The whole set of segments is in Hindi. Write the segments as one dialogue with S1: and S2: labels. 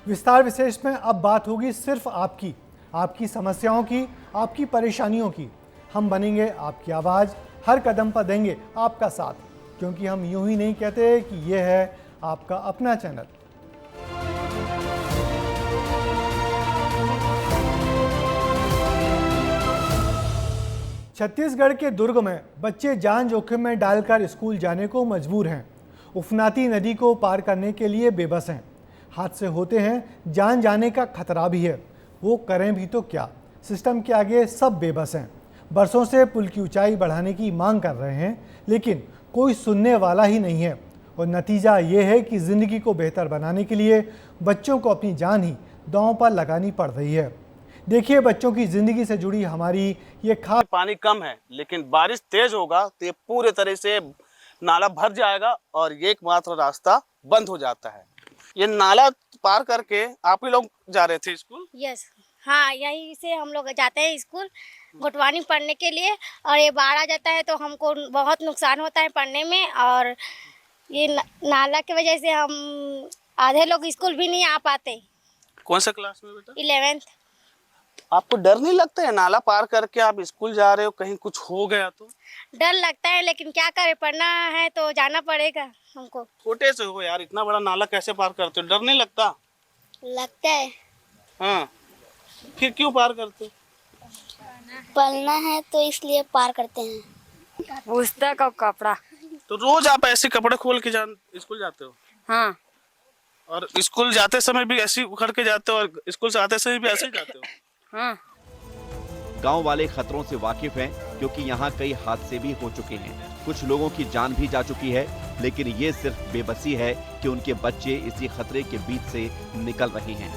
S1: विस्तार विशेष में अब बात होगी सिर्फ आपकी समस्याओं की, आपकी परेशानियों की। हम बनेंगे आपकी आवाज़, हर कदम पर देंगे आपका साथ, क्योंकि हम यूं ही नहीं कहते कि यह है आपका अपना चैनल। छत्तीसगढ़ के दुर्ग में बच्चे जान जोखिम में डालकर स्कूल जाने को मजबूर हैं। उफनाती नदी को पार करने के लिए बेबस हैं। हादसे होते हैं, जान जाने का खतरा भी है, वो करें भी तो क्या। सिस्टम के आगे सब बेबस हैं। बरसों से पुल की ऊंचाई बढ़ाने की मांग कर रहे हैं, लेकिन कोई सुनने वाला ही नहीं है। और नतीजा ये है कि ज़िंदगी को बेहतर बनाने के लिए बच्चों को अपनी जान ही दांव पर लगानी पड़ रही है। देखिए बच्चों की ज़िंदगी से जुड़ी हमारी ये खास।
S2: पानी कम है, लेकिन बारिश तेज होगा तो ये पूरे तरह से नाला भर जाएगा और ये एकमात्र रास्ता बंद हो जाता है। ये नाला पार करके आप ही लोग जा रहे थे स्कूल?
S3: यस, हाँ, यहीं से हम लोग जाते हैं स्कूल घुटवानी पढ़ने के लिए। और ये बाढ़ आ जाता है तो हमको बहुत नुकसान होता है पढ़ने में। और ये नाला की वजह से हम आधे लोग स्कूल भी नहीं आ पाते।
S2: कौन सा क्लास में बेटा?
S3: 11th।
S2: आपको डर नहीं लगता है नाला पार करके आप स्कूल जा रहे हो, कहीं कुछ हो गया तो?
S3: डर लगता है, लेकिन क्या करें, पढ़ना है तो जाना पड़ेगा हमको।
S2: छोटे से हो यार, इतना बड़ा नाला कैसे पार करते हो? डर नहीं लगता?
S3: लगता है।
S2: हाँ, फिर क्यों पार करते हो?
S3: पढ़ना है तो इसलिए पार करते हैं।
S4: पुस्तक और कपड़ा।
S2: तो रोज आप ऐसे कपड़े खोल के स्कूल जाते हो?
S4: हाँ।
S2: और स्कूल जाते समय भी ऐसे उखड़ के जाते हो और स्कूल से आते समय भी ऐसे ही जाते हो?
S4: हाँ।
S5: गांव वाले खतरों से वाकिफ हैं, क्योंकि यहाँ कई हादसे भी हो चुके हैं। कुछ लोगों की जान भी जा चुकी है, लेकिन ये सिर्फ बेबसी है कि उनके बच्चे इसी खतरे के बीच से निकल रहे हैं।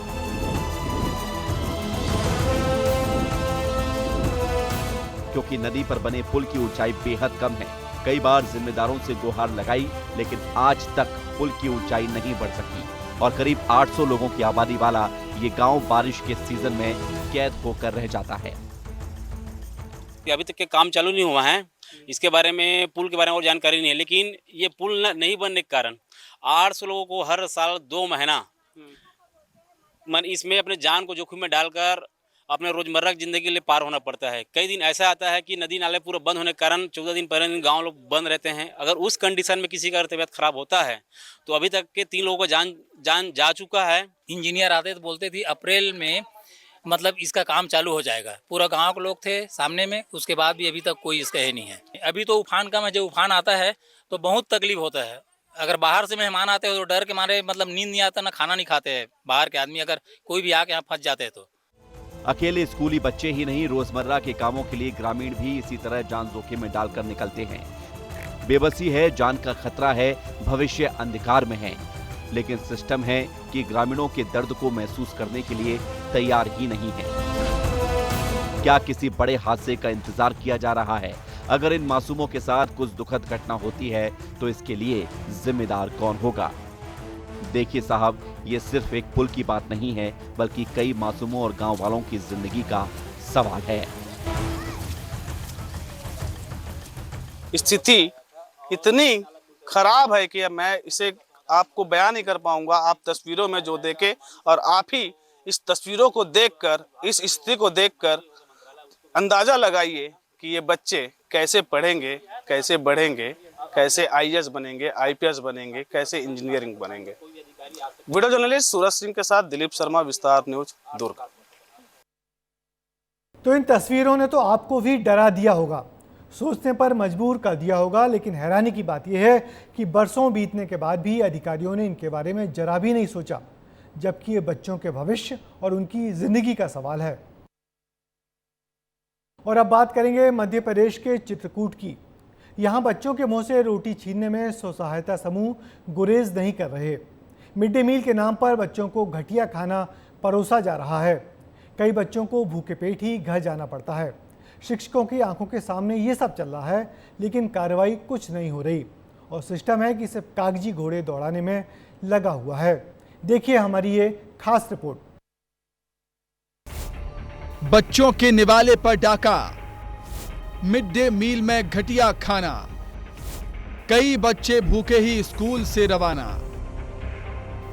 S5: क्योंकि नदी पर बने पुल की ऊंचाई बेहद कम है। कई बार जिम्मेदारों से गुहार लगाई, लेकिन आज तक पुल की ऊंचाई नहीं बढ़ सकी और करीब 800 लोगों की आबादी वाला ये गांव बारिश के सीजन में कैद होकर रह जाता है।
S6: अभी तक के काम चालू नहीं हुआ है, इसके बारे में, पुल के बारे में और जानकारी नहीं है। लेकिन ये पुल नहीं बनने के कारण 800 लोगों को हर साल 2 महीना इसमें अपने जान को जोखिम में डालकर अपने रोजमर्रा की जिंदगी के लिए पार होना पड़ता है। कई दिन ऐसा आता है कि नदी नाले पूरा बंद होने के कारण 14 दिन पहले दिन गाँव लोग बंद रहते हैं। अगर उस कंडीशन में किसी का तबीयत खराब होता है तो अभी तक के 3 लोगों का जान जा चुका है।
S7: इंजीनियर आते तो बोलते थे अप्रैल में मतलब इसका काम चालू हो जाएगा। पूरा गांव के लोग थे सामने में, उसके बाद भी अभी तक कोई इसका है नहीं है। अभी तो उफान कम है, जब उफान आता है तो बहुत तकलीफ होता है। अगर बाहर से मेहमान आते हैं तो डर के मारे मतलब नींद नहीं आता, ना खाना नहीं खाते हैं बाहर के आदमी, अगर कोई भी आके यहाँ फंस जाते हैं तो।
S5: अकेले स्कूली बच्चे ही नहीं, रोजमर्रा के कामों के लिए ग्रामीण भी इसी तरह जान जोखिम में डालकर निकलते हैं। बेबसी है, जान का खतरा है, भविष्य अंधकार में है, लेकिन सिस्टम है कि ग्रामीणों के दर्द को महसूस करने के लिए तैयार ही नहीं है। क्या किसी बड़े हादसे का इंतजार किया जा रहा है? अगर इन मासूमों के साथ कुछ दुखद घटना होती है तो इसके लिए जिम्मेदार कौन होगा? देखिए साहब, ये सिर्फ एक पुल की बात नहीं है, बल्कि कई मासूमों और गांव वालों की जिंदगी का सवाल है।
S2: स्थिति इतनी खराब है कि मैं इसे आपको बयान नहीं कर पाऊंगा। आप तस्वीरों में जो देखे और आप ही इस तस्वीरों को देखकर, इस स्थिति को देखकर अंदाजा लगाइए कि ये बच्चे कैसे पढ़ेंगे, कैसे बढ़ेंगे, कैसे आईएएस बनेंगे, आईपीएस बनेंगे, कैसे इंजीनियरिंग बनेंगे। वीडियो जर्नलिस्ट सूरज सिंह के साथ दिलीप शर्मा, विस्तार न्यूज, दुर्ग।
S1: तो इन तस्वीरों ने तो आपको भी डरा दिया होगा, सोचने पर मजबूर कर दिया होगा। लेकिन हैरानी की बात यह है कि बरसों बीतने के बाद भी अधिकारियों ने इनके बारे में जरा भी नहीं सोचा, जबकि ये बच्चों के भविष्य और उनकी जिंदगी का सवाल है। और अब बात करेंगे मध्य प्रदेश के चित्रकूट की। यहाँ बच्चों के मुंह से रोटी छीनने में स्व सहायता समूह गुरेज नहीं कर रहे। मिड डे मील के नाम पर बच्चों को घटिया खाना परोसा जा रहा है। कई बच्चों को भूखे पेट ही घर जाना पड़ता है। शिक्षकों की आंखों के सामने ये सब चल रहा है, लेकिन कार्रवाई कुछ नहीं हो रही और सिस्टम है कि सिर्फ कागजी घोड़े दौड़ाने में लगा हुआ है। देखिए हमारी ये खास रिपोर्ट।
S8: बच्चों के निवाले पर डाका, मिड डे मील में घटिया खाना, कई बच्चे भूखे ही स्कूल से रवाना।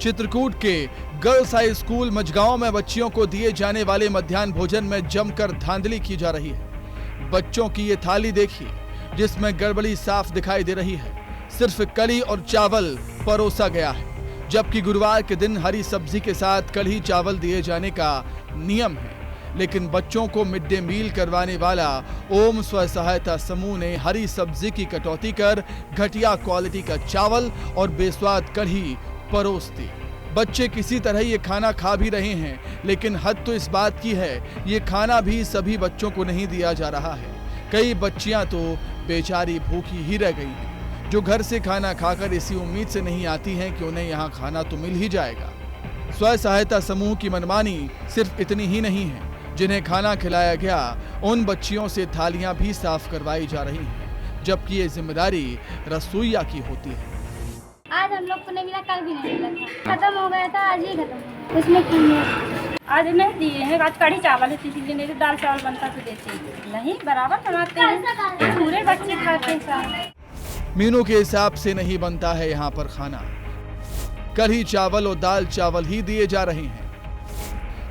S8: चित्रकूट के गर्ल्स हाई स्कूल मझगांव में बच्चियों को दिए जाने वाले मध्याह्न भोजन में जमकर धांधली की जा रही है। बच्चों की ये थाली देखिए, जिसमें गड़बड़ी साफ दिखाई दे रही है। सिर्फ कढ़ी और चावल परोसा गया है, जबकि गुरुवार के दिन हरी सब्जी के साथ कढ़ी चावल दिए जाने का नियम है। लेकिन बच्चों को मिड डे मील करवाने वाला ओम स्व सहायता समूह ने हरी सब्जी की कटौती कर घटिया क्वालिटी का चावल और बेस्वाद कढ़ी परोस दी। बच्चे किसी तरह ये खाना खा भी रहे हैं, लेकिन हद तो इस बात की है, ये खाना भी सभी बच्चों को नहीं दिया जा रहा है। कई बच्चियां तो बेचारी भूखी ही रह गई हैं, जो घर से खाना खाकर इसी उम्मीद से नहीं आती हैं कि उन्हें यहाँ खाना तो मिल ही जाएगा। स्व सहायता समूह की मनमानी सिर्फ इतनी ही नहीं है, जिन्हें खाना खिलाया गया उन बच्चियों से थालियां भी साफ करवाई जा रही हैं, जबकि ये जिम्मेदारी रसोइया की होती है।
S4: आज हम लोग को नहीं मिला, कल भी नहीं मिला था, खत्म हो गया था, आज ही खत्म हो गया। उसमें क्यों है? आज नहीं दिए हैं, आज कढ़ी चावल है, इसलिए नहीं तो दाल चावल बनता तो देते नहीं, बराबर बनाते हैं, पूरे बच्चे खाते हैं।
S8: मीनू के हिसाब से नहीं बनता है यहाँ पर खाना, कढ़ी चावल और दाल चावल ही दिए जा रहे हैं।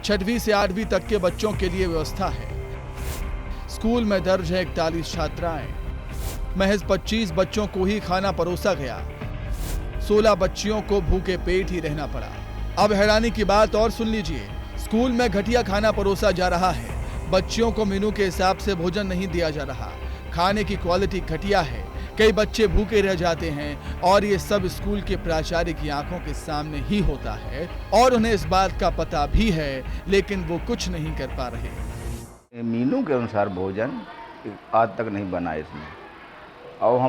S8: 6वीं से 8वीं तक के बच्चों के लिए व्यवस्था है। स्कूल में दर्ज है 41 छात्राएं, महज 25 बच्चों को ही खाना परोसा गया। 16 बच्चियों को भूखे पेट ही रहना पड़ा। अब हैरानी की बात और सुन लीजिए, स्कूल में घटिया खाना परोसा जा रहा है। बच्चियों को मेनू के हिसाब से भोजन नहीं दिया जा रहा, खाने की क्वालिटी घटिया है, कई बच्चे भूखे रह जाते हैं और ये सब स्कूल के प्राचार्य की आंखों के सामने ही होता है और उन्हें इस बात का पता भी है, लेकिन वो कुछ नहीं कर पा रहे।
S9: मीनू के अनुसार भोजन आज तक नहीं बना इसमें, और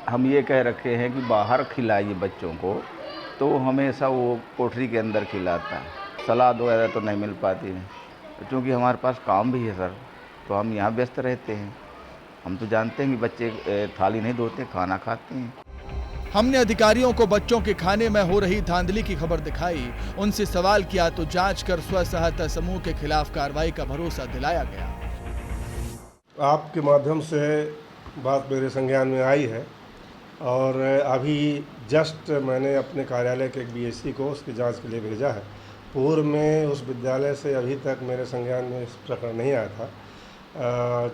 S9: हम ये कह रखे हैं कि बाहर खिलाइए बच्चों को, तो हमेशा वो कोठरी के अंदर खिलाता है। सलाद वगैरह तो नहीं मिल पाती है, क्योंकि हमारे पास काम भी है सर, तो हम यहाँ व्यस्त रहते हैं। हम तो जानते हैं कि बच्चे थाली नहीं धोते, खाना खाते हैं।
S8: हमने अधिकारियों को बच्चों के खाने में हो रही धांधली की खबर दिखाई, उनसे सवाल किया तो जांच कर स्व सहायता समूह के खिलाफ कार्रवाई का भरोसा दिलाया गया।
S10: आपके माध्यम से बात मेरे संज्ञान में आई है और अभी जस्ट मैंने अपने कार्यालय के एक बीएससी को उसकी जांच के लिए भेजा है। पूर्व में उस विद्यालय से अभी तक मेरे संज्ञान में इस प्रकरण नहीं आया था।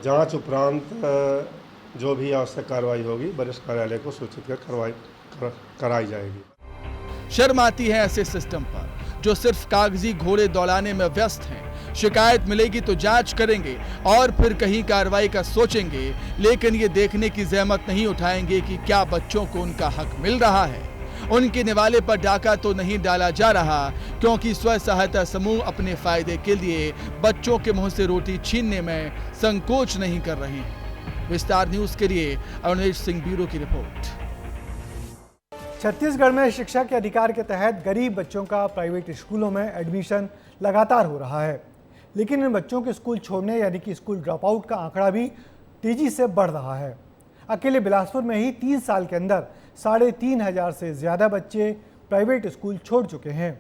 S10: जांच उपरांत जो भी आवश्यक कार्रवाई होगी वरिष्ठ कार्यालय को सूचित कर कराई जाएगी।
S8: शर्म आती है ऐसे सिस्टम पर जो सिर्फ कागजी घोड़े दौड़ाने में व्यस्त हैं। शिकायत मिलेगी तो जांच करेंगे और फिर कहीं कार्रवाई का सोचेंगे, लेकिन ये देखने की जहमत नहीं उठाएंगे कि क्या बच्चों को उनका हक मिल रहा है। उनके निवाले पर डाका तो नहीं डाला जा रहा, क्योंकि स्व सहायता समूह अपने फायदे के लिए बच्चों के मुंह से रोटी छीनने में संकोच नहीं कर रहे हैं। विस्तार न्यूज के लिए अरुणेश सिंह ब्यूरो की रिपोर्ट।
S1: छत्तीसगढ़ में शिक्षा के अधिकार के तहत गरीब बच्चों का प्राइवेट स्कूलों में एडमिशन लगातार हो रहा है, लेकिन इन बच्चों के स्कूल छोड़ने यानी कि स्कूल ड्रॉप आउट का आंकड़ा भी तेजी से बढ़ रहा है। अकेले बिलासपुर में ही 3 साल के अंदर 3,500 से ज़्यादा बच्चे प्राइवेट स्कूल छोड़ चुके हैं।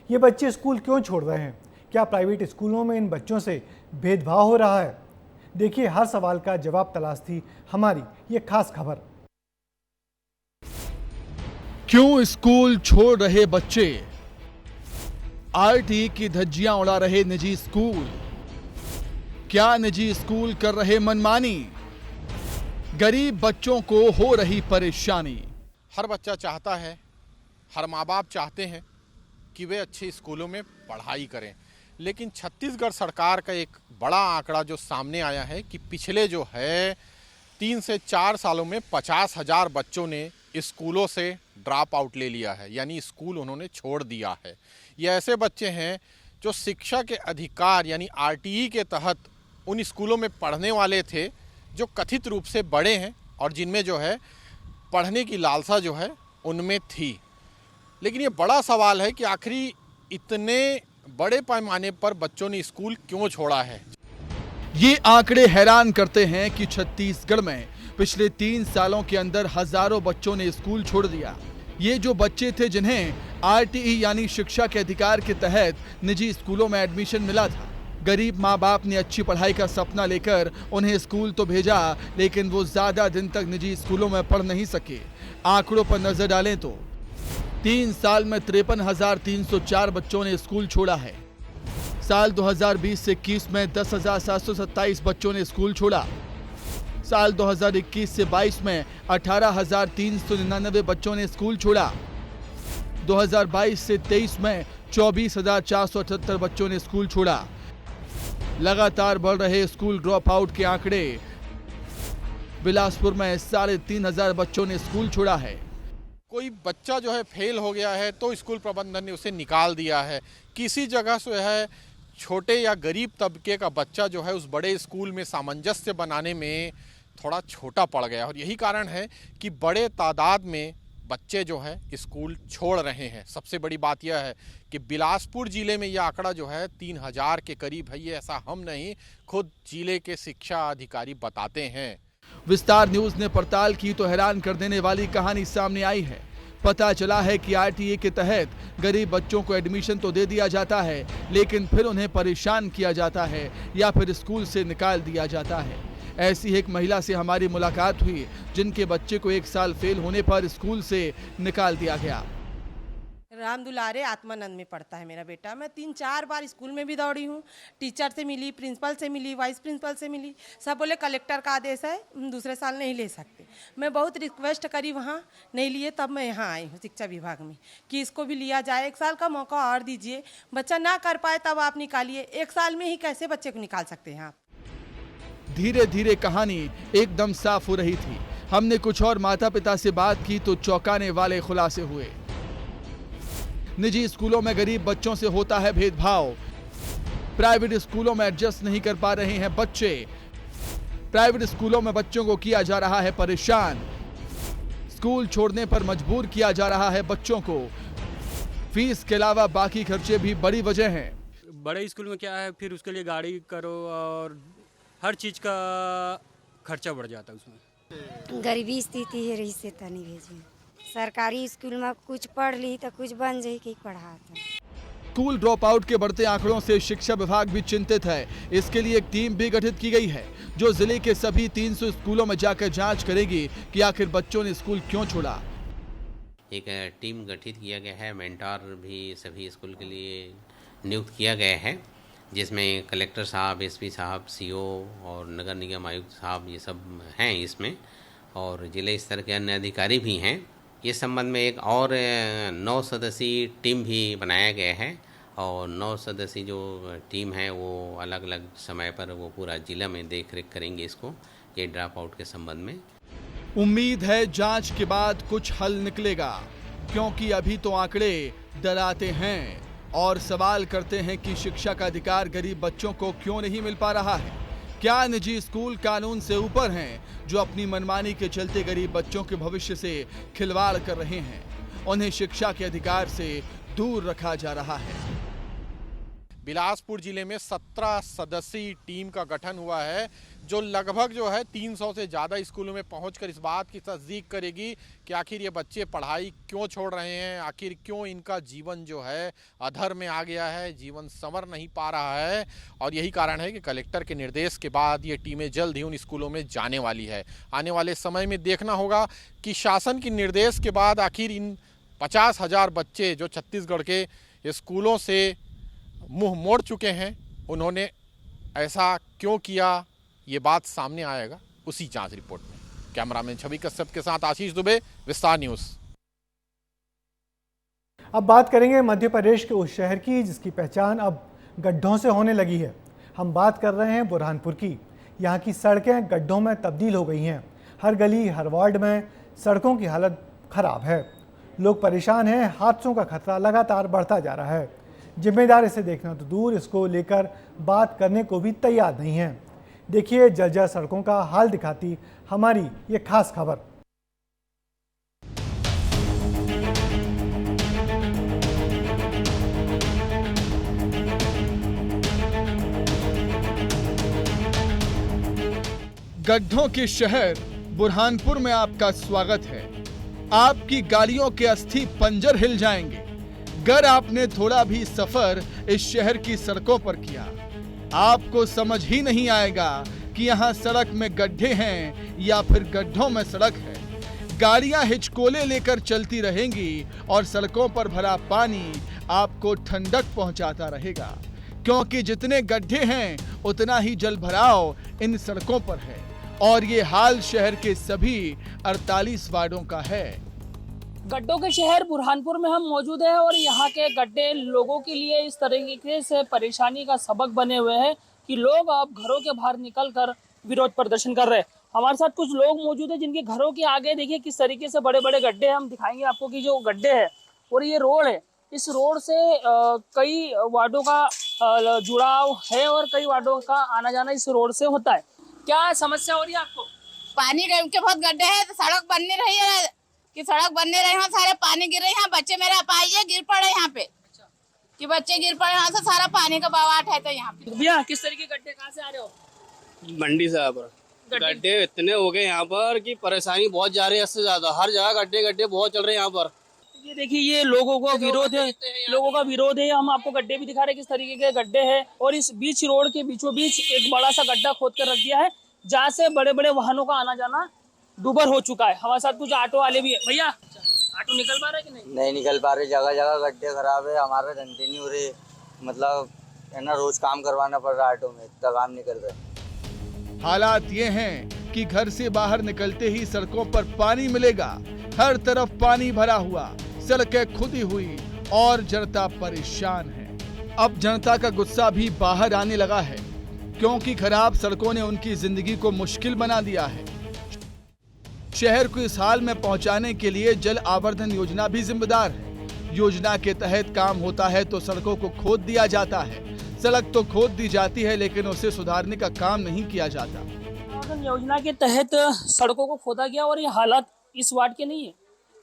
S1: ये बच्चे स्कूल क्यों छोड़ रहे हैं? क्या प्राइवेट स्कूलों में इन बच्चों से भेदभाव हो रहा है? देखिए, हर सवाल का जवाब तलाश थी हमारी ये खास खबर।
S8: क्यों स्कूल छोड़ रहे बच्चे? आरटी की धज्जियां उड़ा रहे निजी स्कूल। क्या निजी स्कूल कर रहे मनमानी? गरीब बच्चों को हो रही परेशानी।
S11: हर बच्चा चाहता है, हर माँ बाप चाहते हैं कि वे अच्छे स्कूलों में पढ़ाई करें, लेकिन छत्तीसगढ़ सरकार का एक बड़ा आंकड़ा जो सामने आया है कि पिछले जो है 3 से 4 सालों में 50,000 बच्चों ने स्कूलों से ड्रॉप आउट ले लिया है, यानी स्कूल उन्होंने छोड़ दिया है। ये ऐसे बच्चे हैं जो शिक्षा के अधिकार यानी आरटीई के तहत उन स्कूलों में पढ़ने वाले थे, जो कथित रूप से बड़े हैं और जिनमें जो है पढ़ने की लालसा जो है उनमें थी। लेकिन ये बड़ा सवाल है कि आखिरी इतने बड़े पैमाने पर बच्चों ने स्कूल क्यों छोड़ा है।
S8: ये आंकड़े हैरान करते हैं कि छत्तीसगढ़ में पिछले 3 सालों के अंदर हजारों बच्चों ने स्कूल छोड़ दिया। ये जो बच्चे थे जिन्हें आरटीई यानी शिक्षा के अधिकार के तहत निजी स्कूलों में एडमिशन मिला था। गरीब माँ बाप ने अच्छी पढ़ाई का सपना लेकर उन्हें स्कूल तो भेजा, लेकिन वो ज्यादा दिन तक निजी स्कूलों में पढ़ नहीं सके। आंकड़ों पर नजर डालें तो 3 साल में 53,304 बच्चों ने स्कूल छोड़ा है। साल 2020 से 21 में 10,727 बच्चों ने स्कूल छोड़ा। साल 2021 से 22 में 18,399 बच्चों ने स्कूल छोड़ा। 2022 से 23 में 24,478 बच्चों ने स्कूल छोड़ा। लगातार बढ़ रहे स्कूल ड्रॉप आउट के आंकड़े। बिलासपुर में 3,500 बच्चों ने स्कूल छोड़ा है।
S11: कोई बच्चा जो है फेल हो गया है तो स्कूल प्रबंधन ने उसे निकाल दिया है। किसी जगह से है छोटे या गरीब तबके का बच्चा जो है उस बड़े स्कूल में सामंजस्य बनाने में थोड़ा छोटा पड़ गया, और यही कारण है कि बड़े तादाद में बच्चे जो है स्कूल छोड़ रहे हैं। सबसे बड़ी बात यह है कि बिलासपुर जिले में यह आंकड़ा जो है 3,000 के करीब है। ये ऐसा हम नहीं, खुद जिले के शिक्षा अधिकारी बताते हैं।
S8: विस्तार न्यूज ने पड़ताल की तो हैरान कर देने वाली कहानी सामने आई है। पता चला है कि आरटीए के तहत गरीब बच्चों को एडमिशन तो दे दिया जाता है, लेकिन फिर उन्हें परेशान किया जाता है या फिर स्कूल से निकाल दिया जाता है। ऐसी एक महिला से हमारी मुलाकात हुई जिनके बच्चे को 1 साल फेल होने पर स्कूल से निकाल दिया गया।
S12: राम दुलारे आत्मानंद में पढ़ता है मेरा बेटा। मैं 3-4 बार स्कूल में भी दौड़ी हूँ, टीचर से मिली, प्रिंसिपल से मिली, वाइस प्रिंसिपल से मिली। सब बोले कलेक्टर का आदेश है, दूसरे साल नहीं ले सकते। मैं बहुत रिक्वेस्ट करी, वहाँ नहीं लिए, तब मैं यहाँ आई हूँ शिक्षा विभाग में कि इसको भी लिया जाए, 1 साल का मौका और दीजिए। बच्चा ना कर पाए तब आप निकालिए, 1 साल में ही कैसे बच्चे को निकाल सकते हैं आप।
S8: धीरे धीरे कहानी एकदम साफ हो रही थी। हमने कुछ और माता पिता से बात की तो चौंकाने वाले खुलासे हुए। निजी स्कूलों में गरीब बच्चों से होता है भेदभाव। प्राइवेट स्कूलों में एडजस्ट नहीं कर पा रहे हैं बच्चे। प्राइवेट स्कूलों में बच्चों को किया जा रहा है परेशान। स्कूल छोड़ने पर मजबूर किया जा रहा है बच्चों को। फीस के अलावा बाकी खर्चे भी बड़ी वजह हैं।
S13: बड़े स्कूल में क्या है, फिर उसके लिए गाड़ी करो और हर चीज का खर्चा बढ़ जाता है उसमें।
S3: गरीबी स्थिति है, रही से तनी भेजी। सरकारी स्कूल में कुछ पढ़ ली तो कुछ बन जाए कि पढ़ाता।
S8: स्कूल ड्रॉप आउट के बढ़ते आंकड़ों से शिक्षा विभाग भी चिंतित है। इसके लिए एक टीम भी गठित की गई है जो जिले के सभी 300 स्कूलों में जाकर जांच करेगी कि आखिर बच्चों ने स्कूल क्यों छोड़ा।
S14: एक टीम गठित किया गया है, मेंटर भी सभी स्कूल के लिए नियुक्त किया गया है, जिसमें कलेक्टर साहब, एसपी साहब, सीओ और नगर निगम आयुक्त साहब ये सब हैं इसमें, और जिले स्तर के अन्य अधिकारी भी हैं। इस संबंध में एक और 9 सदस्यीय टीम भी बनाया गया है, और 9 सदस्यीय जो टीम है वो अलग अलग समय पर वो पूरा जिला में देख रेख करेंगे इसको, ये ड्रॉप आउट के संबंध में।
S8: उम्मीद है जांच के बाद कुछ हल निकलेगा, क्योंकि अभी तो आंकड़े डराते हैं और सवाल करते हैं कि शिक्षा का अधिकार गरीब बच्चों को क्यों नहीं मिल पा रहा है। क्या निजी स्कूल कानून से ऊपर हैं जो अपनी मनमानी के चलते गरीब बच्चों के भविष्य से खिलवाड़ कर रहे हैं? उन्हें शिक्षा के अधिकार से दूर रखा जा रहा है।
S11: बिलासपुर जिले में 17 सदस्यीय टीम का गठन हुआ है, जो लगभग जो है 300 से ज़्यादा स्कूलों में पहुंचकर इस बात की तस्दीक करेगी कि आखिर ये बच्चे पढ़ाई क्यों छोड़ रहे हैं, आखिर क्यों इनका जीवन जो है अधर में आ गया है, जीवन संवर नहीं पा रहा है। और यही कारण है कि कलेक्टर के निर्देश के बाद ये टीमें जल्द ही उन स्कूलों में जाने वाली है। आने वाले समय में देखना होगा कि शासन के निर्देश के बाद आखिर इन 50,000 बच्चे जो छत्तीसगढ़ के स्कूलों से मुंह मोड़ चुके हैं, उन्होंने ऐसा क्यों किया, ये बात सामने आएगा उसी जांच रिपोर्ट में। कैमरामैन छवि कश्यप के साथ आशीष दुबे, विस्तार न्यूज़।
S1: अब बात करेंगे मध्य प्रदेश के उस शहर की जिसकी पहचान अब गड्ढों से होने लगी है। हम बात कर रहे हैं बुरहानपुर की। यहाँ की सड़कें गड्ढों में तब्दील हो गई हैं। हर गली, हर वार्ड में सड़कों की हालत खराब है। लोग परेशान हैं, हादसों का खतरा लगातार बढ़ता जा रहा है। जिम्मेदार इसे देखना तो दूर, इसको लेकर बात करने को भी तैयार नहीं है। देखिए जर्जर सड़कों का हाल दिखाती हमारी ये खास खबर।
S8: गड्ढों के शहर बुरहानपुर में आपका स्वागत है। आपकी गाड़ियों के अस्थि पंजर हिल जाएंगे अगर आपने थोड़ा भी सफर इस शहर की सड़कों पर किया। आपको समझ ही नहीं आएगा कि यहाँ सड़क में गड्ढे हैं या फिर गड्ढों में सड़क है। गाड़ियां हिचकोले लेकर चलती रहेंगी और सड़कों पर भरा पानी आपको ठंडक पहुंचाता रहेगा, क्योंकि जितने गड्ढे हैं उतना ही जल भराव इन सड़कों पर है और ये हाल शहर के सभी 48 वार्डों का है।
S15: गड्ढों के शहर बुरहानपुर में हम मौजूद हैं और यहाँ के गड्ढे लोगों के लिए इस तरीके से परेशानी का सबक बने हुए हैं कि लोग अब घरों के बाहर निकलकर विरोध प्रदर्शन कर रहे हैं। हमारे साथ कुछ लोग मौजूद हैं जिनके घरों के आगे देखिए किस तरीके से बड़े बड़े गड्ढे हैं। हम दिखाएंगे आपको कि जो गड्ढे हैं और ये रोड है, इस रोड से कई वार्डों का जुड़ाव है और कई वार्डों का आना जाना इस रोड से होता है। क्या समस्या हो रही है आपको?
S16: पानी के बहुत गड्ढे हैं तो सड़क बन नहीं रही है कि सड़क बनने रहे हैं, सारे पानी गिर रहे हैं। बच्चे मेरे अपाहिज गिर पड़े यहाँ पे कि बच्चे गिर पड़े, यहाँ से सारा पानी का बहाव है। तो यहाँ पे
S15: भैया किस तरीके गड्ढे कहाँ से आ रहे हो?
S17: मंडी से गड्ढे इतने हो गए यहाँ पर कि परेशानी बहुत जा रही है, इससे ज्यादा हर जगह गड्ढे बहुत चल रहे हैं यहाँ पर।
S15: ये देखिए ये लोगों का विरोध है, लोगों का विरोध है। हम आपको गड्ढे भी दिखा रहे हैं किस तरीके के गड्ढे हैं और इस बीच रोड के बीचों बीच एक बड़ा सा गड्ढा खोद कर रख दिया है जहाँ से बड़े बड़े वाहनों का आना जाना दुभर हो चुका है। हमारे साथ कुछ ऑटो वाले भी है। भैया ऑटो निकल पा रहे कि
S18: नहीं निकल पा रहे, जगह जगह गड्ढे खराब है, हमारे धंधे नहीं हो रहे, मतलब है ना, रोज काम करवाना पड़ रहा है ऑटो में, इतना काम नहीं कर रहे।
S8: हालात ये हैं कि घर से बाहर निकलते ही सड़कों पर पानी मिलेगा, हर तरफ पानी भरा हुआ, सड़कें खुदी हुई और जनता परेशान है। अब जनता का गुस्सा भी बाहर आने लगा है क्योंकि खराब सड़कों ने उनकी जिंदगी को मुश्किल बना दिया है। शहर को इस हाल में पहुंचाने के लिए जल आवर्धन योजना भी जिम्मेदार है। योजना के तहत काम होता है तो सड़कों को खोद दिया जाता है। सड़क तो खोद दी जाती है लेकिन उसे सुधारने का काम नहीं किया जाता।
S15: योजना के तहत सड़कों को खोदा गया और ये हालात इस वार्ड के नहीं है,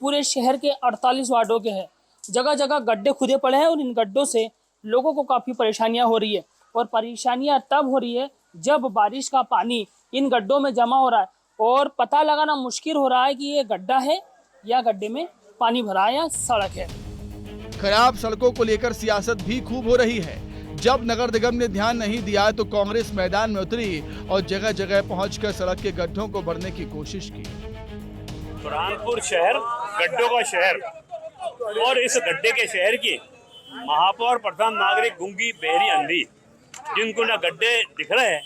S15: पूरे शहर के 48 वार्डों के हैं। जगह जगह गड्ढे खुदे पड़े हैं और इन गड्ढों से लोगों को काफ़ी परेशानियां हो रही है और परेशानियां तब हो रही है जब बारिश का पानी इन गड्ढों में जमा हो रहा है और पता लगाना मुश्किल हो रहा है कि ये गड्ढा है या गड्ढे में पानी भरा है या सड़क है।
S8: खराब सड़कों को लेकर सियासत भी खूब हो रही है। जब नगर निगम ने ध्यान नहीं दिया तो कांग्रेस मैदान में उतरी और जगह जगह पहुंचकर सड़क के गड्ढों को भरने की कोशिश की।
S19: बुरहानपुर शहर गड्ढों का शहर और इस गड्ढे के शहर की महापौर प्रथम नागरिक गूंगी बहरी अंधी, जिनको ना गड्ढे दिख रहे हैं,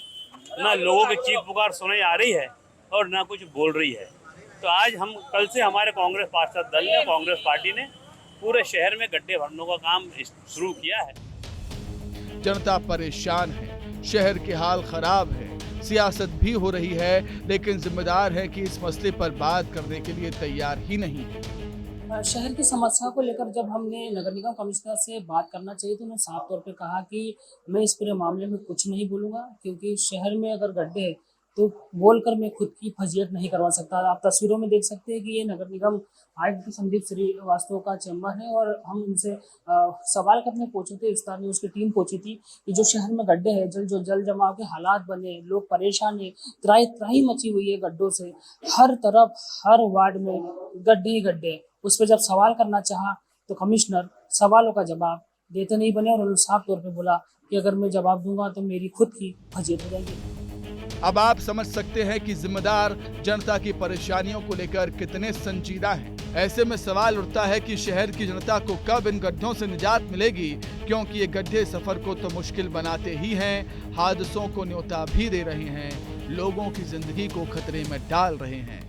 S19: ना लोगों की चीख पुकार सुनाई आ रही है और ना कुछ बोल रही है। तो आज हम कल से हमारे कांग्रेस पार्षद दल ने, कांग्रेस पार्टी ने पूरे शहर में गड्ढे भरने का काम शुरू किया है।
S8: जनता परेशान है, शहर के हाल खराब है, सियासत भी हो रही है लेकिन जिम्मेदार है कि इस मसले पर बात करने के लिए तैयार ही नहीं है।
S15: शहर की समस्या को लेकर जब हमने नगर निगम कमिश्नर से बात करना चाहिए तो उन्होंने साफ तौर पे कहा कि मैं इस पूरे मामले में कुछ नहीं बोलूँगा, क्योंकि शहर में अगर गड्ढे हैं तो बोलकर मैं खुद की फजीयत नहीं करवा सकता। आप तस्वीरों में देख सकते हैं कि ये नगर निगम आयुक्त संदीप श्रीवास्तव का चैम्बर है और हम उनसे सवाल करने पहुंचे थे। विस्तार न्यूज़ की टीम पहुंची थी कि जो शहर में गड्ढे हैं, जल जमाव के हालात बने, लोग परेशान है, त्राही मची हुई है गड्ढों से, हर तरफ हर वार्ड में गड्ढे ही गड्ढे। उस पर जब सवाल करना चाहा तो कमिश्नर सवालों का जवाब देते नहीं बने और उन्होंने साफ तौर पर बोला कि अगर मैं जवाब दूंगा तो मेरी खुद की फजीयत हो जाएगी।
S8: अब आप समझ सकते हैं कि जिम्मेदार जनता की परेशानियों को लेकर कितने संजीदा हैं। ऐसे में सवाल उठता है कि शहर की जनता को कब इन गड्ढों से निजात मिलेगी, क्योंकि ये गड्ढे सफर को तो मुश्किल बनाते ही हैं, हादसों को न्योता भी दे रहे हैं, लोगों की जिंदगी को खतरे में डाल रहे हैं।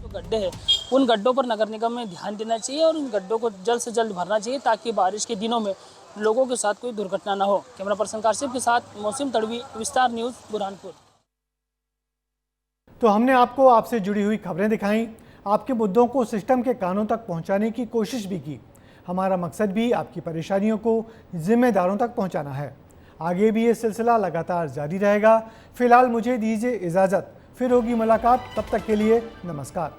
S15: तो गड्ढे हैं, उन गड्ढों पर नगर निगम में ध्यान देना चाहिए और उन गड्ढों को जल्द से जल्द भरना चाहिए ताकि बारिश के दिनों में लोगों के साथ कोई दुर्घटना न हो। कैमरा पर्सन कासिफ के साथ मौसम तड़वी, विस्तार न्यूज़, बुरहानपुर।
S1: तो हमने आपको आपसे जुड़ी हुई खबरें दिखाई, आपके मुद्दों को सिस्टम के कानों तक पहुंचाने की कोशिश भी की। हमारा मकसद भी आपकी परेशानियों को जिम्मेदारों तक पहुंचाना है। आगे भी ये सिलसिला लगातार जारी रहेगा। फिलहाल मुझे दीजिए इजाज़त, फिर होगी मुलाकात, तब तक के लिए नमस्कार।